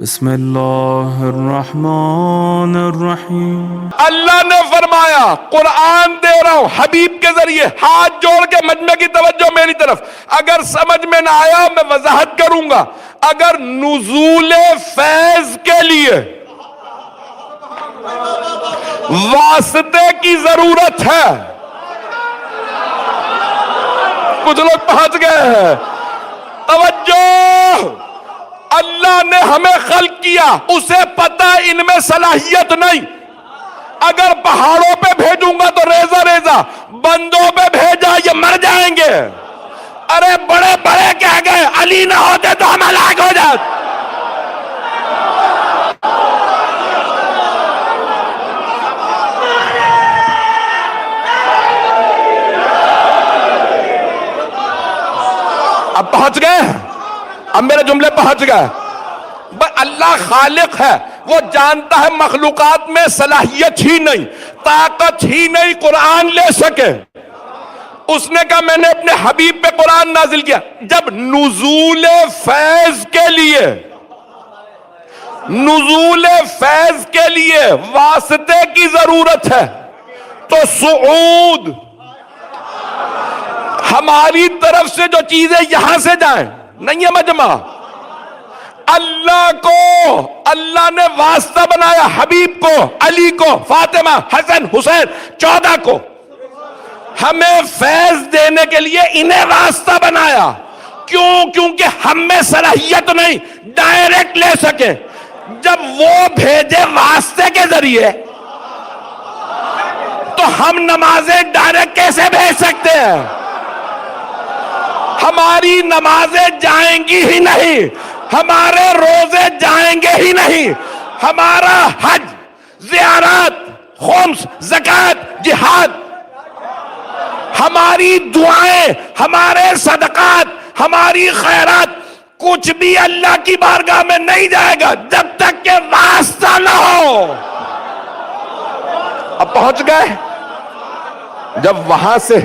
بسم اللہ الرحمن الرحیم۔ اللہ نے فرمایا قرآن دے رہا ہوں حبیب کے ذریعے، ہاتھ جوڑ کے مجمع کی توجہ میری طرف، اگر سمجھ میں نہ آیا میں وضاحت کروں گا۔ اگر نزول فیض کے لیے واسطے کی ضرورت ہے، کچھ لوگ پہنچ گئے ہیں، توجہ، اللہ نے ہمیں خلق کیا، اسے پتہ ان میں صلاحیت نہیں۔ اگر پہاڑوں پہ بھیجوں گا تو ریزہ ریزہ، بندوں پہ بھیجا یہ مر جائیں گے۔ ارے بڑے بڑے کہہ گئے علی نہ ہوتے تو ہم ہلاک ہو جاتے۔ اب پہنچ گئے، اب میرے جملے پہنچ گئے۔ اللہ خالق ہے، وہ جانتا ہے مخلوقات میں صلاحیت ہی نہیں، طاقت ہی نہیں قرآن لے سکے۔ اس نے کہا میں نے اپنے حبیب پہ قرآن نازل کیا۔ جب نزول فیض کے لیے، نزول فیض کے لیے واسطے کی ضرورت ہے تو صعود، ہماری طرف سے جو چیزیں یہاں سے جائیں، نہیں ہے مجمع، اللہ کو اللہ نے واسطہ بنایا، حبیب کو، علی کو، فاطمہ، حسن، حسین، 14 کو، ہمیں فیض دینے کے لیے انہیں واسطہ بنایا۔ کیوں؟ کیونکہ ہم میں صلاحیت نہیں ڈائریکٹ لے سکے۔ جب وہ بھیجے واسطے کے ذریعے تو ہم نمازیں ڈائریکٹ کیسے بھیج سکتے ہیں؟ ہماری نمازیں جائیں گی ہی نہیں، ہمارے روزے جائیں گے ہی نہیں، ہمارا حج، زیارات، خمس، زکوٰۃ، جہاد، ہماری دعائیں، ہمارے صدقات، ہماری خیرات، کچھ بھی اللہ کی بارگاہ میں نہیں جائے گا جب تک کہ واسطہ نہ ہو۔ اب پہنچ گئے؟ جب وہاں سے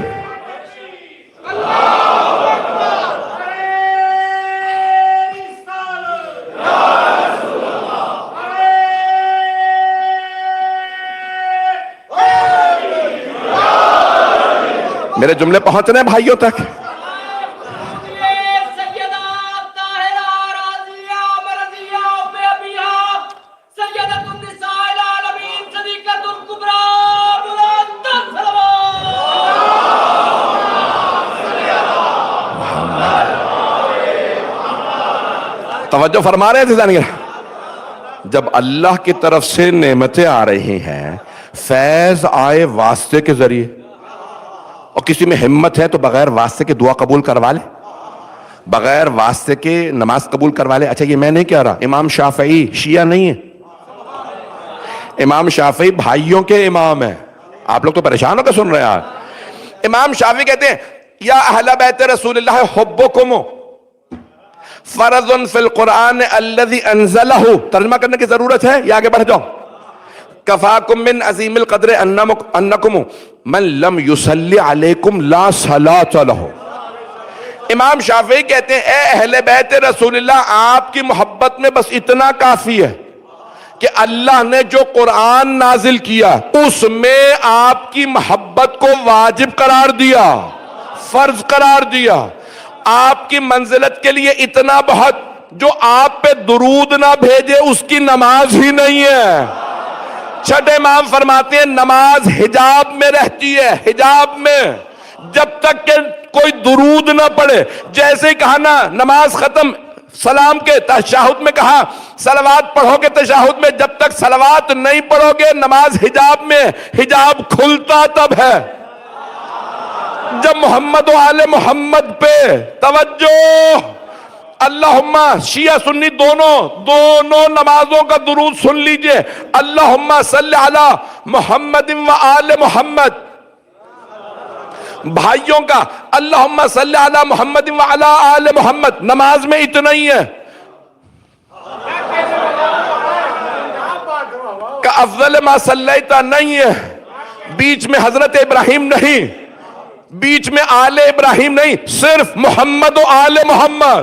میرے جملے پہنچ رہے ہیں بھائیوں تک؟ توجہ فرما رہے تھے جانگیر؟ جب اللہ کی طرف سے نعمتیں آ رہی ہیں، فیض آئے واسطے کے ذریعے، اور کسی میں ہمت ہے تو بغیر واسطے کے دعا قبول کروا لے، بغیر واسطے کے نماز قبول کروا لے۔ اچھا یہ میں نہیں کہہ رہا، امام شافعی شیعہ نہیں ہے، امام شافعی بھائیوں کے امام ہیں۔ آپ لوگ تو پریشان ہو کے سن رہے ہیں آج۔ امام شافعی کہتے ہیں یا اہل بیت رسول اللہ حبکم فرض فی القرآن الذی انزلہ، ترجمہ کرنے کی ضرورت ہے یا آگے بڑھ جاؤ؟ کفاکم من عظیم القدر انکم من لم یصلی علیکم لا صلاۃ لہ۔ امام شافعی کہتے ہیں اے اہل بیت رسول اللہ، آپ کی محبت میں بس اتنا کافی ہے کہ اللہ نے جو قرآن نازل کیا اس میں آپ کی محبت کو واجب قرار دیا، فرض قرار دیا۔ آپ کی منزلت کے لیے اتنا بہت، جو آپ پہ درود نہ بھیجے اس کی نماز ہی نہیں ہے۔ چھٹے امام فرماتے ہیں نماز حجاب میں رہتی ہے، حجاب میں، جب تک کہ کوئی درود نہ پڑے۔ جیسے ہی کہا نا نماز ختم، سلام کے تشہد میں کہا صلوات پڑھو گے تشہد میں، جب تک صلوات نہیں پڑھو گے نماز حجاب میں، حجاب کھلتا تب ہے جب محمد و آل محمد پہ توجہ۔ اللہم شیعہ سنی دونوں نمازوں کا درود سن لیجئے، اللہم صلی علی محمد و آل محمد۔ بھائیوں کا اللہم صلی علی محمد و علی آل محمد، نماز میں اتنا ہی ہے۔ کہ افضل ما صلیتا نہیں ہے، بیچ میں حضرت ابراہیم نہیں، بیچ میں آل ابراہیم نہیں، صرف محمد و آل محمد۔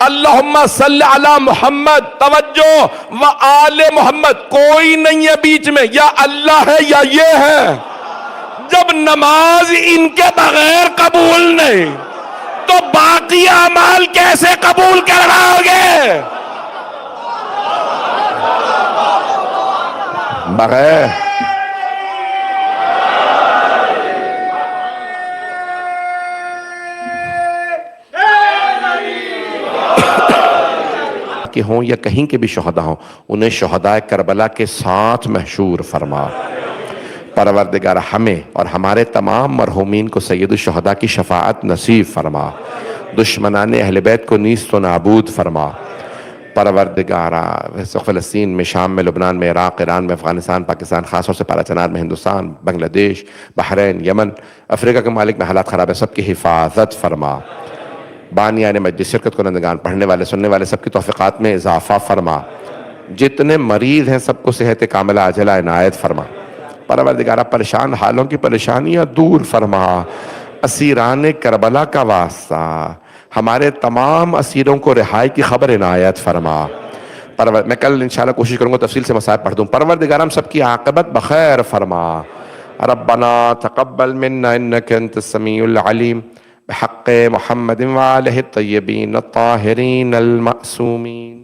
اللہم صلی علی محمد، توجہ، و آل محمد، کوئی نہیں ہے بیچ میں، یا اللہ ہے یا یہ ہے۔ جب نماز ان کے بغیر قبول نہیں تو باقی اعمال کیسے قبول کرواؤگے؟ بغیر کہ ہوں یا کہیں کے بھی شہداء ہوں، انہیں شہداء کربلا کے ساتھ محشور فرما۔ پروردگار ہمیں اور ہمارے تمام مرحومین کو سید الشہداء کی شفاعت نصیب فرما، دشمنان اہل بیت کو نیست و نابود فرما۔ پروردگارہ فلسطین میں، شام میں، لبنان میں، عراق، ایران میں، افغانستان، پاکستان، خاص طور سے پارا چنار میں، ہندوستان، بنگلہ دیش، بحرین، یمن، افریقہ کے ممالک میں حالات خراب ہے، سب کی حفاظت فرما۔ بانیان مجلس، شرکت کنندگان، پڑھنے والے، سننے والے، سب کی توفیقات میں اضافہ فرما۔ جتنے مریض ہیں سب کو صحت کاملہ عاجلہ عنایت فرما۔ پروردگارہ پریشان حالوں کی پریشانیاں دور فرما۔ اسیران کربلا کا واسطہ ہمارے تمام اسیروں کو رہائی کی خبر عنایت فرما۔ میں کل انشاءاللہ کوشش کروں گا تفصیل سے مسائل پڑھ دوں۔ پروردگار ہم سب کی عاقبت بخیر فرما۔ ربنا تقبل منا انک انت السمیع العلیم بحق محمد وآلہ الطیبین الطاہرین المعصومین۔